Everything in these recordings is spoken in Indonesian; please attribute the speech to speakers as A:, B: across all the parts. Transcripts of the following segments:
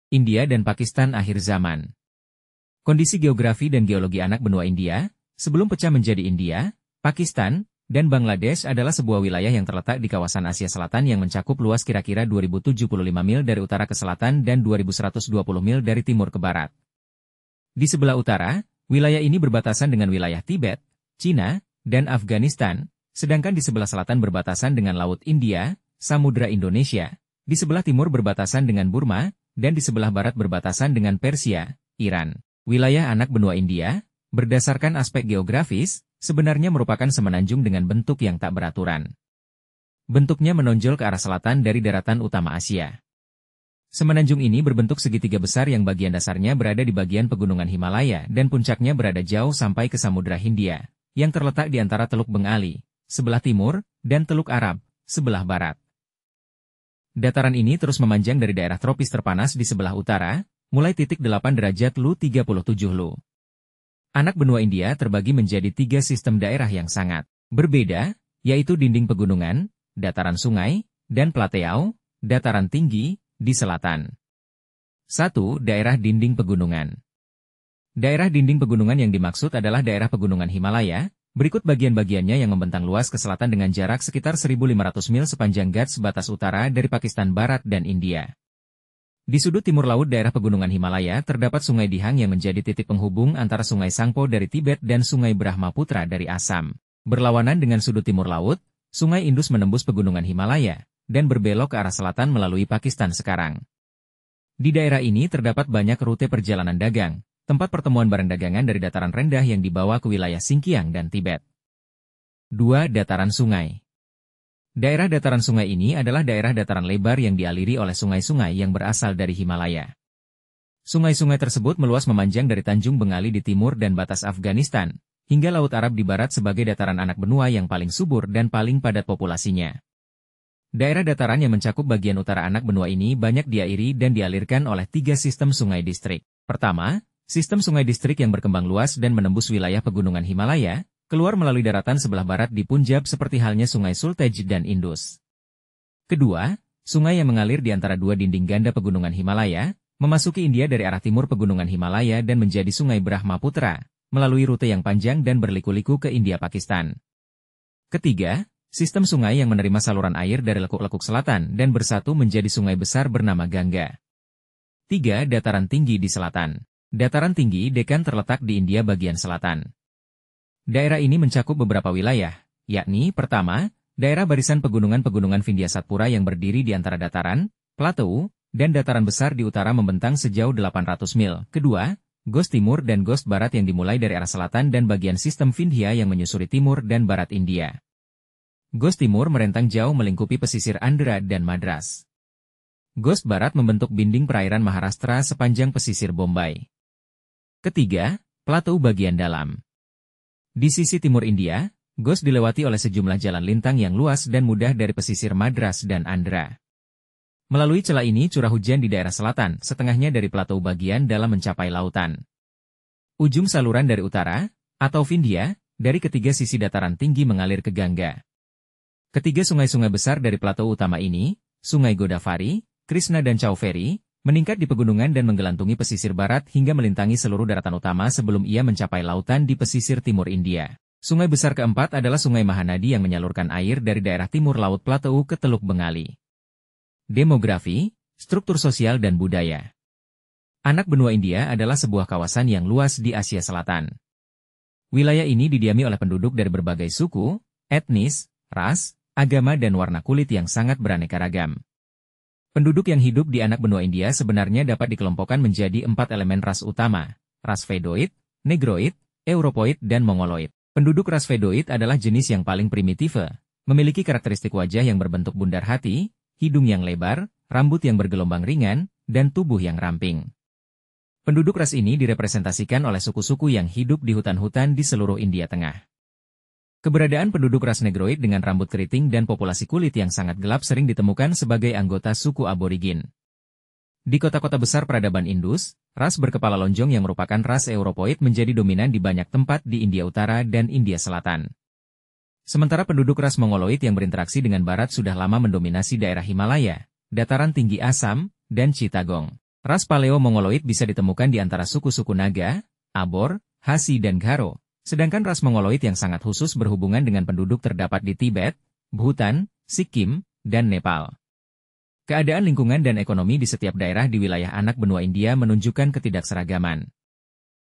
A: India dan Pakistan akhir zaman. Kondisi geografi dan geologi anak benua India, sebelum pecah menjadi India, Pakistan, dan Bangladesh adalah sebuah wilayah yang terletak di kawasan Asia Selatan yang mencakup luas kira-kira 2075 mil dari utara ke selatan dan 2120 mil dari timur ke barat. Di sebelah utara, wilayah ini berbatasan dengan wilayah Tibet, Cina, dan Afghanistan, sedangkan di sebelah selatan berbatasan dengan Laut India, Samudra Indonesia, di sebelah timur berbatasan dengan Burma, dan di sebelah barat berbatasan dengan Persia, Iran. Wilayah anak benua India, berdasarkan aspek geografis, sebenarnya merupakan semenanjung dengan bentuk yang tak beraturan. Bentuknya menonjol ke arah selatan dari daratan utama Asia. Semenanjung ini berbentuk segitiga besar yang bagian dasarnya berada di bagian pegunungan Himalaya dan puncaknya berada jauh sampai ke Samudra Hindia, yang terletak di antara Teluk Bengali, sebelah timur, dan Teluk Arab, sebelah barat. Dataran ini terus memanjang dari daerah tropis terpanas di sebelah utara, mulai titik 8 derajat Lu 37 Lu. Anak benua India terbagi menjadi 3 sistem daerah yang sangat berbeda, yaitu dinding pegunungan, dataran sungai, dan plateau, dataran tinggi, di selatan. 1. Daerah dinding pegunungan. Daerah dinding pegunungan yang dimaksud adalah daerah pegunungan Himalaya, berikut bagian-bagiannya yang membentang luas ke selatan dengan jarak sekitar 1.500 mil sepanjang garis batas utara dari Pakistan Barat dan India. Di sudut timur laut daerah pegunungan Himalaya terdapat Sungai Dihang yang menjadi titik penghubung antara Sungai Sangpo dari Tibet dan Sungai Brahmaputra dari Assam. Berlawanan dengan sudut timur laut, Sungai Indus menembus pegunungan Himalaya, dan berbelok ke arah selatan melalui Pakistan sekarang. Di daerah ini terdapat banyak rute perjalanan dagang, tempat pertemuan barang dagangan dari dataran rendah yang dibawa ke wilayah Xinjiang dan Tibet. 2. Dataran sungai. Daerah dataran sungai ini adalah daerah dataran lebar yang dialiri oleh sungai-sungai yang berasal dari Himalaya. Sungai-sungai tersebut meluas memanjang dari Tanjung Bengali di timur dan batas Afghanistan, hingga Laut Arab di barat sebagai dataran anak benua yang paling subur dan paling padat populasinya. Daerah dataran yang mencakup bagian utara anak benua ini banyak diairi dan dialirkan oleh 3 sistem sungai distrik. Pertama, sistem sungai distrik yang berkembang luas dan menembus wilayah pegunungan Himalaya, keluar melalui daratan sebelah barat di Punjab seperti halnya Sungai Sultej dan Indus. Kedua, sungai yang mengalir di antara 2 dinding ganda pegunungan Himalaya, memasuki India dari arah timur pegunungan Himalaya dan menjadi Sungai Brahmaputra, melalui rute yang panjang dan berliku-liku ke India Pakistan. Ketiga, sistem sungai yang menerima saluran air dari lekuk-lekuk selatan dan bersatu menjadi sungai besar bernama Gangga. 3. Dataran tinggi di selatan. Dataran tinggi Dekan terletak di India bagian selatan. Daerah ini mencakup beberapa wilayah, yakni pertama, daerah barisan pegunungan-pegunungan Vindhya Satpura yang berdiri di antara dataran, plateau, dan dataran besar di utara membentang sejauh 800 mil. Kedua, Ghost Timur dan Ghost Barat yang dimulai dari arah selatan dan bagian sistem Vindhya yang menyusuri timur dan barat India. Ghost Timur merentang jauh melingkupi pesisir Andhra dan Madras. Ghost Barat membentuk binding perairan Maharashtra sepanjang pesisir Bombay. Ketiga, plateau bagian dalam. Di sisi timur India, Ghost dilewati oleh sejumlah jalan lintang yang luas dan mudah dari pesisir Madras dan Andhra. Melalui celah ini curah hujan di daerah selatan, setengahnya dari plateau bagian dalam mencapai lautan. Ujung saluran dari utara, atau Vindhya, dari ketiga sisi dataran tinggi mengalir ke Gangga. Ketiga sungai-sungai besar dari plateau utama ini, Sungai Godavari, Krishna dan Cauvery, meningkat di pegunungan dan menggelantungi pesisir barat hingga melintangi seluruh daratan utama sebelum ia mencapai lautan di pesisir timur India. Sungai besar keempat adalah Sungai Mahanadi yang menyalurkan air dari daerah timur laut plateau ke Teluk Bengali. Demografi, struktur sosial dan budaya. Anak benua India adalah sebuah kawasan yang luas di Asia Selatan. Wilayah ini didiami oleh penduduk dari berbagai suku, etnis, ras, agama dan warna kulit yang sangat beraneka ragam. Penduduk yang hidup di anak benua India sebenarnya dapat dikelompokkan menjadi 4 elemen ras utama, ras Vedoid, Negroid, Europoid dan Mongoloid. Penduduk ras Vedoid adalah jenis yang paling primitif, memiliki karakteristik wajah yang berbentuk bundar hati, hidung yang lebar, rambut yang bergelombang ringan, dan tubuh yang ramping. Penduduk ras ini direpresentasikan oleh suku-suku yang hidup di hutan-hutan di seluruh India Tengah. Keberadaan penduduk ras Negroid dengan rambut keriting dan populasi kulit yang sangat gelap sering ditemukan sebagai anggota suku aborigin. Di kota-kota besar peradaban Indus, ras berkepala lonjong yang merupakan ras Europoid menjadi dominan di banyak tempat di India Utara dan India Selatan. Sementara penduduk ras Mongoloid yang berinteraksi dengan barat sudah lama mendominasi daerah Himalaya, dataran tinggi Assam, dan Chittagong. Ras Paleo-Mongoloid bisa ditemukan di antara suku-suku Naga, Abor, Hasi dan Garo, sedangkan ras Mongoloid yang sangat khusus berhubungan dengan penduduk terdapat di Tibet, Bhutan, Sikkim, dan Nepal. Keadaan lingkungan dan ekonomi di setiap daerah di wilayah anak benua India menunjukkan ketidakseragaman.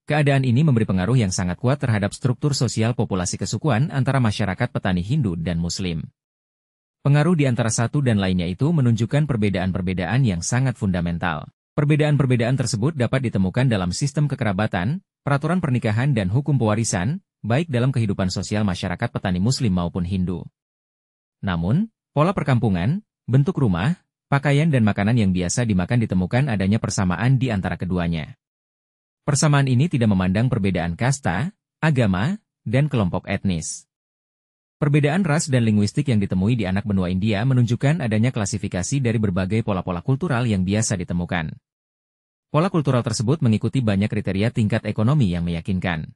A: Keadaan ini memberi pengaruh yang sangat kuat terhadap struktur sosial populasi kesukuan antara masyarakat petani Hindu dan Muslim. Pengaruh di antara satu dan lainnya itu menunjukkan perbedaan-perbedaan yang sangat fundamental. Perbedaan-perbedaan tersebut dapat ditemukan dalam sistem kekerabatan, peraturan pernikahan dan hukum pewarisan, baik dalam kehidupan sosial masyarakat petani Muslim maupun Hindu. Namun, pola perkampungan, bentuk rumah, pakaian dan makanan yang biasa dimakan ditemukan adanya persamaan di antara keduanya. Persamaan ini tidak memandang perbedaan kasta, agama, dan kelompok etnis. Perbedaan ras dan linguistik yang ditemui di anak benua India menunjukkan adanya klasifikasi dari berbagai pola-pola kultural yang biasa ditemukan. Pola kultural tersebut mengikuti banyak kriteria tingkat ekonomi yang meyakinkan.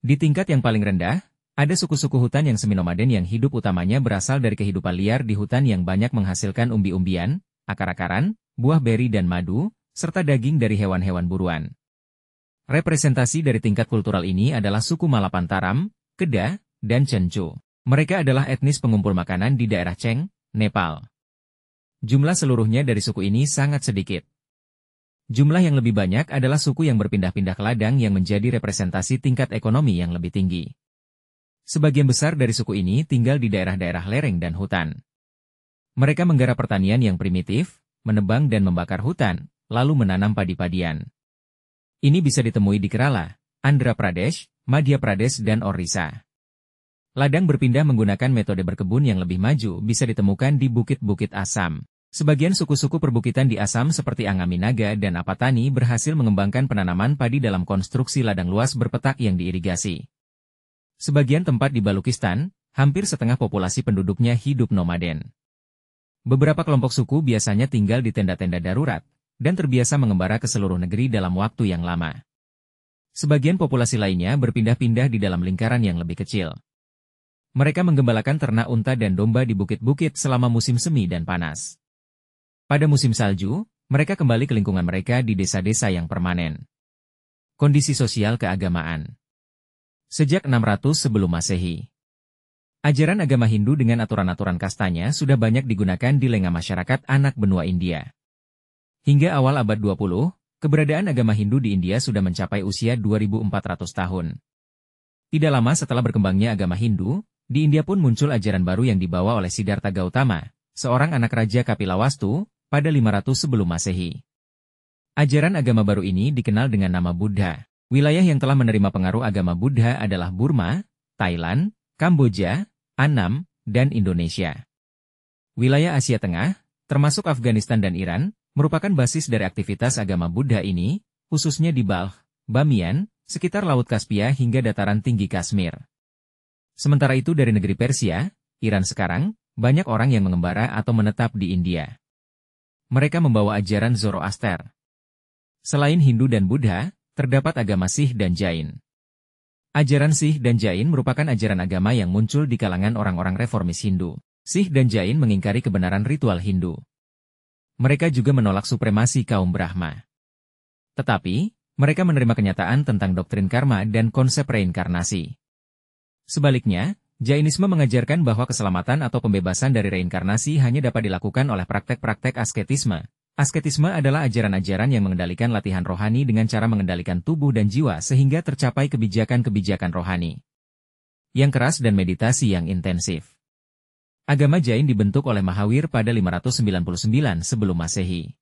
A: Di tingkat yang paling rendah, ada suku-suku hutan yang semi-nomaden yang hidup utamanya berasal dari kehidupan liar di hutan yang banyak menghasilkan umbi-umbian, akar-akaran, buah beri dan madu, serta daging dari hewan-hewan buruan. Representasi dari tingkat kultural ini adalah suku Malapantaram, Kedah, dan Chenchu. Mereka adalah etnis pengumpul makanan di daerah Cheng, Nepal. Jumlah seluruhnya dari suku ini sangat sedikit. Jumlah yang lebih banyak adalah suku yang berpindah-pindah ke ladang yang menjadi representasi tingkat ekonomi yang lebih tinggi. Sebagian besar dari suku ini tinggal di daerah-daerah lereng dan hutan. Mereka menggarap pertanian yang primitif, menebang dan membakar hutan, lalu menanam padi-padian. Ini bisa ditemui di Kerala, Andhra Pradesh, Madhya Pradesh dan Orissa. Ladang berpindah menggunakan metode berkebun yang lebih maju bisa ditemukan di bukit-bukit Assam. Sebagian suku-suku perbukitan di Assam seperti Angami Naga dan Apatani berhasil mengembangkan penanaman padi dalam konstruksi ladang luas berpetak yang diirigasi. Sebagian tempat di Balukistan, hampir setengah populasi penduduknya hidup nomaden. Beberapa kelompok suku biasanya tinggal di tenda-tenda darurat, dan terbiasa mengembara ke seluruh negeri dalam waktu yang lama. Sebagian populasi lainnya berpindah-pindah di dalam lingkaran yang lebih kecil. Mereka menggembalakan ternak unta dan domba di bukit-bukit selama musim semi dan panas. Pada musim salju, mereka kembali ke lingkungan mereka di desa-desa yang permanen. Kondisi sosial keagamaan. Sejak 600 sebelum Masehi, ajaran agama Hindu dengan aturan-aturan kastanya sudah banyak digunakan di lenga masyarakat anak benua India. Hingga awal abad 20, keberadaan agama Hindu di India sudah mencapai usia 2400 tahun. Tidak lama setelah berkembangnya agama Hindu, di India pun muncul ajaran baru yang dibawa oleh Siddhartha Gautama, seorang anak raja Kapilawastu, pada 500 sebelum Masehi. Ajaran agama baru ini dikenal dengan nama Buddha. Wilayah yang telah menerima pengaruh agama Buddha adalah Burma, Thailand, Kamboja, Annam, dan Indonesia. Wilayah Asia Tengah, termasuk Afghanistan dan Iran, merupakan basis dari aktivitas agama Buddha ini, khususnya di Balkh, Bamiyan, sekitar Laut Kaspia hingga dataran tinggi Kashmir. Sementara itu dari negeri Persia, Iran sekarang, banyak orang yang mengembara atau menetap di India. Mereka membawa ajaran Zoroaster. Selain Hindu dan Buddha, terdapat agama Sikh dan Jain. Ajaran Sikh dan Jain merupakan ajaran agama yang muncul di kalangan orang-orang reformis Hindu. Sikh dan Jain mengingkari kebenaran ritual Hindu. Mereka juga menolak supremasi kaum Brahma. Tetapi, mereka menerima kenyataan tentang doktrin karma dan konsep reinkarnasi. Sebaliknya, Jainisme mengajarkan bahwa keselamatan atau pembebasan dari reinkarnasi hanya dapat dilakukan oleh praktek-praktek asketisme. Asketisme adalah ajaran-ajaran yang mengendalikan latihan rohani dengan cara mengendalikan tubuh dan jiwa sehingga tercapai kebijakan-kebijakan rohani yang keras dan meditasi yang intensif. Agama Jain dibentuk oleh Mahavir pada 599 sebelum Masehi.